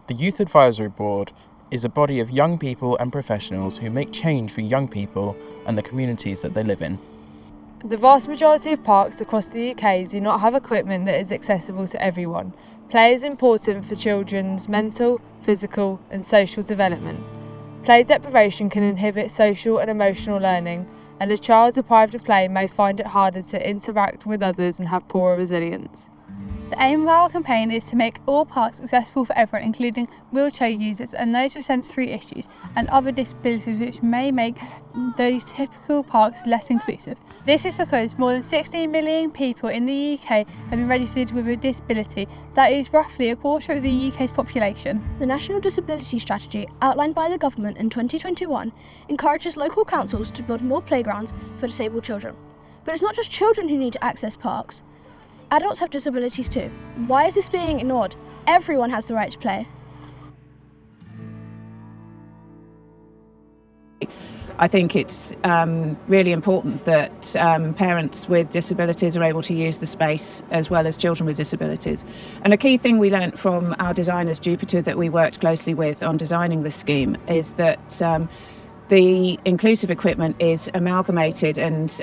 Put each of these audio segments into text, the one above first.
The Youth Advisory Board is a body of young people and professionals who make change for young people and the communities that they live in. The vast majority of parks across the UK do not have equipment that is accessible to everyone. Play is important for children's mental, physical and social development. Play deprivation can inhibit social and emotional learning, and a child deprived of play may find it harder to interact with others and have poorer resilience. The aim of our campaign is to make all parks accessible for everyone, including wheelchair users and those with sensory issues and other disabilities which may make those typical parks less inclusive. This is because more than 16 million people in the UK have been registered with a disability. That is roughly a quarter of the UK's population. The National Disability Strategy, outlined by the government in 2021, encourages local councils to build more playgrounds for disabled children. But it's not just children who need to access parks. Adults have disabilities too. Why is this being ignored? Everyone has the right to play. I think it's really important that parents with disabilities are able to use the space as well as children with disabilities. And a key thing we learnt from our designers, Jupiter, that we worked closely with on designing this scheme is that the inclusive equipment is amalgamated and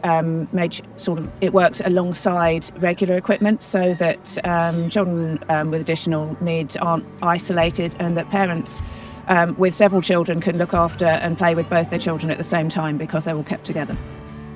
it works alongside regular equipment so that children with additional needs aren't isolated and that parents with several children can look after and play with both their children at the same time because they're all kept together.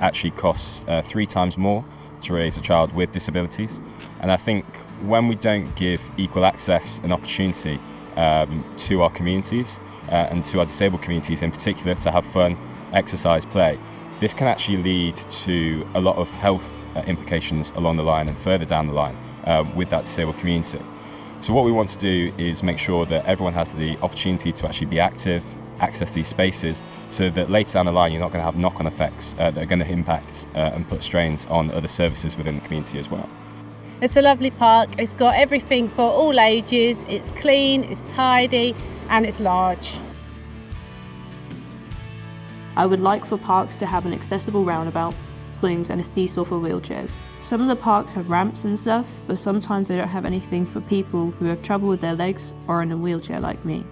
Actually costs 3 times more to raise a child with disabilities, and I think when we don't give equal access and opportunity to our communities and to our disabled communities in particular to have fun, exercise, play, this can actually lead to a lot of health implications along the line and further down the line with that disabled community. So what we want to do is make sure that everyone has the opportunity to actually be active, access these spaces, so that later down the line you're not going to have knock-on effects that are going to impact and put strains on other services within the community as well. It's a lovely park, it's got everything for all ages, it's clean, it's tidy and it's large. I would like for parks to have an accessible roundabout, swings and a seesaw for wheelchairs. Some of the parks have ramps and stuff, but sometimes they don't have anything for people who have trouble with their legs or in a wheelchair like me.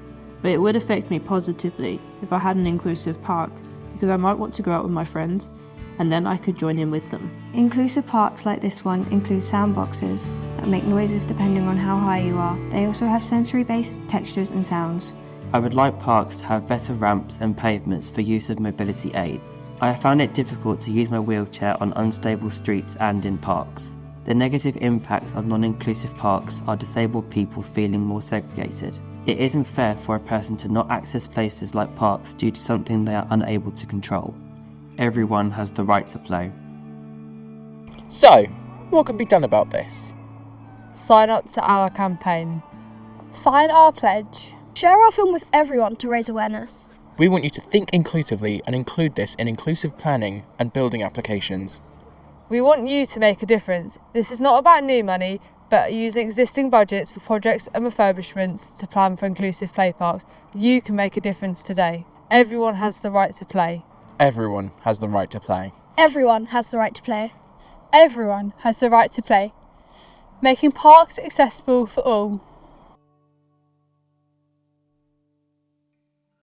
But it would affect me positively if I had an inclusive park, because I might want to go out with my friends and then I could join in with them. Inclusive parks like this one include sound boxes that make noises depending on how high you are. They also have sensory-based textures and sounds. I would like parks to have better ramps and pavements for use of mobility aids. I have found it difficult to use my wheelchair on unstable streets and in parks. The negative impacts of non-inclusive parks are disabled people feeling more segregated. It isn't fair for a person to not access places like parks due to something they are unable to control. Everyone has the right to play. So, what can be done about this? Sign up to our campaign. Sign our pledge. Share our film with everyone to raise awareness. We want you to think inclusively and include this in inclusive planning and building applications. We want you to make a difference. This is not about new money, but using existing budgets for projects and refurbishments to plan for inclusive play parks. You can make a difference today. Everyone has the right to play. Everyone has the right to play. Everyone has the right to play. Everyone has the right to play. Making parks accessible for all.